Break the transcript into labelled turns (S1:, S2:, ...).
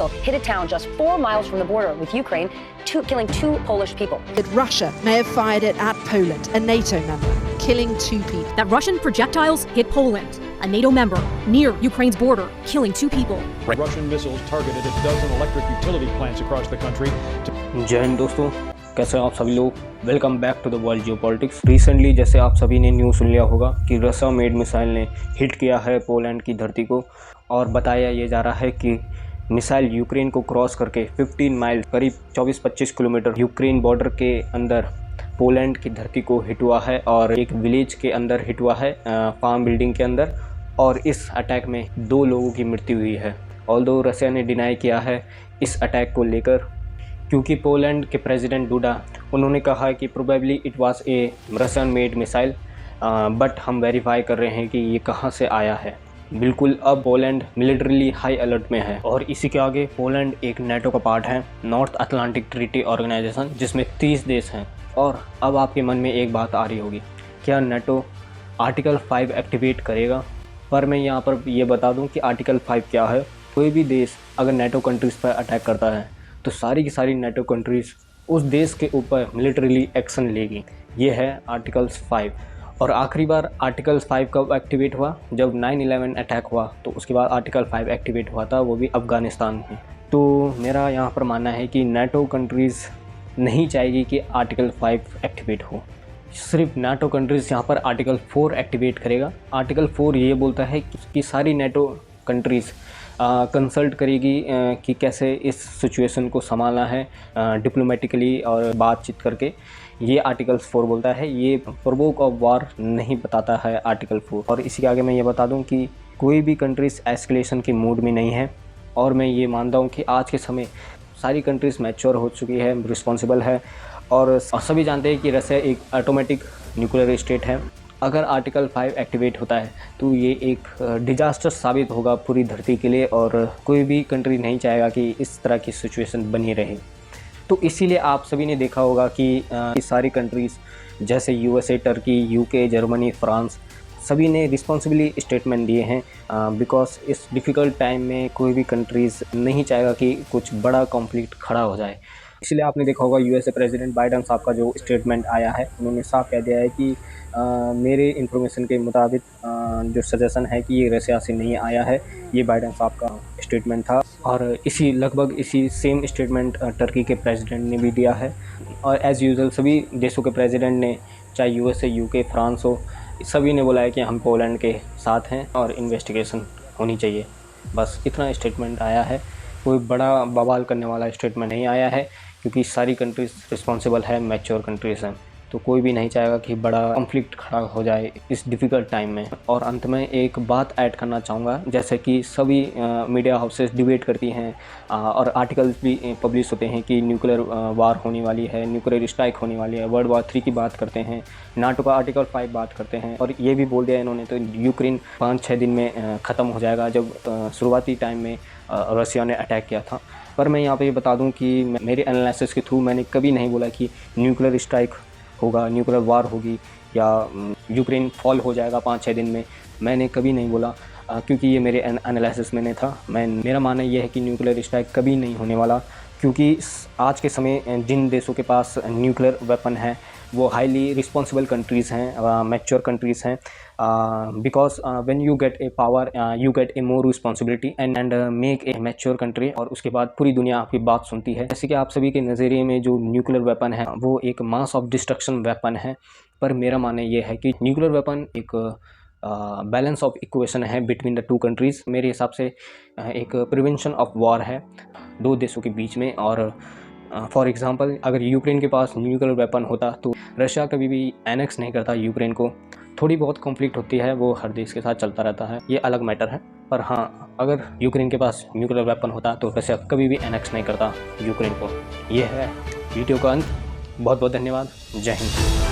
S1: missile hit a town just 4 miles from the border with Ukraine, killing 2 Polish people.
S2: That Russia may have fired it at Poland, a NATO member, killing 2 people.
S3: That Russian projectiles hit Poland, a NATO member, near Ukraine's border, killing 2 people.
S4: Russian missiles targeted a dozen electric utility plants across the country.
S5: जय हिंद दोस्तों, कैसे हैं आप सभी लोग। Welcome back to the world geopolitics. Recently जैसे आप सभी ने न्यूज़ सुन लिया होगा कि रशिया मेड मिसाइल ने हिट किया है पोलैंड की धरती को, और बताया ये जा रहा है कि मिसाइल यूक्रेन को क्रॉस करके 15 माइल करीब 24-25 किलोमीटर यूक्रेन बॉर्डर के अंदर पोलैंड की धरती को हिट हुआ है और एक विलेज के अंदर हिट हुआ है, फार्म बिल्डिंग के अंदर। और इस अटैक में 2 लोगों की मृत्यु हुई है। ऑल्दो रशिया ने डिनाई किया है इस अटैक को लेकर, क्योंकि पोलैंड के प्रेसिडेंट डूडा उन्होंने कहा है कि probably it was a Russian made missile, but हम वेरीफाई कर रहे हैं कि ये कहाँ से आया है। बिल्कुल अब पोलैंड मिलिट्रीली हाई अलर्ट में है। और इसी के आगे पोलैंड एक नेटो का पार्ट है, नॉर्थ अटलांटिक ट्रीटी ऑर्गेनाइजेशन, जिसमें 30 देश हैं। और अब आपके मन में एक बात आ रही होगी, क्या नेटो आर्टिकल 5 एक्टिवेट करेगा? पर मैं यहाँ पर ये बता दूँ कि आर्टिकल 5 क्या है। कोई भी देश अगर नेटो कंट्रीज़ पर अटैक करता है तो सारी की सारी नेटो कंट्रीज़ उस देश के ऊपर मिलिट्रीली एक्शन लेगी। ये है आर्टिकल्स 5। और आखिरी बार आर्टिकल्स 5 कब एक्टिवेट हुआ? जब 9/11 अटैक हुआ, तो उसके बाद आर्टिकल 5 एक्टिवेट हुआ था, वो भी अफ़गानिस्तान में। तो मेरा यहाँ पर मानना है कि नेटो कंट्रीज़ नहीं चाहेगी कि आर्टिकल 5 एक्टिवेट हो। सिर्फ नेटो कंट्रीज़ यहाँ पर आर्टिकल 4 एक्टिवेट करेगा। आर्टिकल 4 ये बोलता है कि सारी नेटो कंट्रीज़ कंसल्ट करेगी कि कैसे इस सिचुएशन को संभालना है डिप्लोमेटिकली और बातचीत करके। ये आर्टिकल्स 4 बोलता है। ये प्रोवोक ऑफ वार नहीं बताता है आर्टिकल 4। और इसी के आगे मैं ये बता दूं कि कोई भी कंट्रीज़ एस्केलेशन की मूड में नहीं है। और मैं ये मानता हूं कि आज के समय सारी कंट्रीज़ मैच्योर हो चुकी है, रिस्पॉन्सिबल है। और सभी जानते हैं कि रशिया एक ऑटोमेटिक न्यूक्लियर स्टेट है। अगर आर्टिकल 5 एक्टिवेट होता है तो ये एक डिजास्टर साबित होगा पूरी धरती के लिए, और कोई भी कंट्री नहीं चाहेगा कि इस तरह की सिचुएशन बनी रहे। तो इसीलिए आप सभी ने देखा होगा कि सारी कंट्रीज़ जैसे USA, Turkey, UK, Germany, France, सभी ने रिस्पॉन्सिबली स्टेटमेंट दिए हैं, बिकॉज इस डिफ़िकल्ट टाइम में कोई भी कंट्रीज़ नहीं चाहेगा कि कुछ बड़ा कॉन्फ्लिक्ट खड़ा हो जाए। इसलिए आपने देखा होगा USA प्रेसिडेंट बाइडन साहब का जो स्टेटमेंट आया है, उन्होंने साफ कह दिया है कि मेरे इन्फॉर्मेशन के मुताबिक जो सजेशन है कि ये रशिया से नहीं आया है। ये बाइडन साहब का स्टेटमेंट था। और लगभग इसी सेम स्टेटमेंट टर्की के प्रेसिडेंट ने भी दिया है। और एज़ यूजुअल सभी देशों के प्रेसिडेंट ने, चाहे USA, UK, फ्रांस हो, सभी ने बोला है कि हम पोलैंड के साथ हैं और इन्वेस्टिगेशन होनी चाहिए। बस इतना स्टेटमेंट आया है, कोई बड़ा बवाल करने वाला स्टेटमेंट नहीं आया है, क्योंकि सारी कंट्रीज़ रिस्पॉन्सिबल है, मैच्योर कंट्रीज़ हैं। तो कोई भी नहीं चाहेगा कि बड़ा कॉन्फ्लिक्ट खड़ा हो जाए इस डिफ़िकल्ट टाइम में। और अंत में एक बात ऐड करना चाहूँगा, जैसे कि सभी मीडिया हाउसेस डिबेट करती हैं और आर्टिकल्स भी पब्लिश होते हैं कि न्यूक्लियर वार होने वाली है, न्यूक्लियर स्ट्राइक होने वाली है, वर्ल्ड वॉर 3 की बात करते हैं, नाटो का आर्टिकल 5 बात करते हैं। और ये भी बोल दिया इन्होंने तो यूक्रेन 5-6 दिन में ख़त्म हो जाएगा, जब शुरुआती टाइम में रशिया ने अटैक किया था। पर मैं यहाँ पे ये बता दूँ कि मेरे एनालिसिस के थ्रू मैंने कभी नहीं बोला कि न्यूक्लियर स्ट्राइक होगा, न्यूक्लियर वार होगी, या यूक्रेन फॉल हो जाएगा 5-6 दिन में। मैंने कभी नहीं बोला, क्योंकि ये मेरे एनालिसिस में नहीं था। मेरा मानना ये है कि न्यूक्लियर स्ट्राइक कभी नहीं होने वाला, क्योंकि आज के समय जिन देशों के पास न्यूक्लियर वेपन है वो हाईली रिस्पॉन्सिबल कंट्रीज़ हैं, मैच्योर कंट्रीज़ हैं, because when you get A power you get A more responsibility and make a mature country, और उसके बाद पूरी दुनिया आपकी बात सुनती है। जैसे कि आप सभी के नज़रिए में जो न्यूक्लियर वेपन है वो एक मास ऑफ डिस्ट्रक्शन वेपन है, पर मेरा मानना ये है कि न्यूक्लियर वेपन एक बैलेंस ऑफ इक्वेशन है बिटवीन द 2 कंट्रीज़। मेरे हिसाब से एक प्रिवेंशन ऑफ वॉर है 2 देशों के बीच में। और फॉर एग्ज़ाम्पल अगर यूक्रेन के पास न्यूक्लियर वेपन होता तो रशिया कभी भी एनेक्स नहीं करता यूक्रेन को। थोड़ी बहुत कॉन्फ्लिक्ट होती है, वो हर देश के साथ चलता रहता है, ये अलग मैटर है। पर हाँ, अगर यूक्रेन के पास न्यूक्लियर वेपन होता तो रशिया कभी भी एनेक्स नहीं करता यूक्रेन को। ये है वीडियो का अंत। बहुत बहुत धन्यवाद। जय हिंद।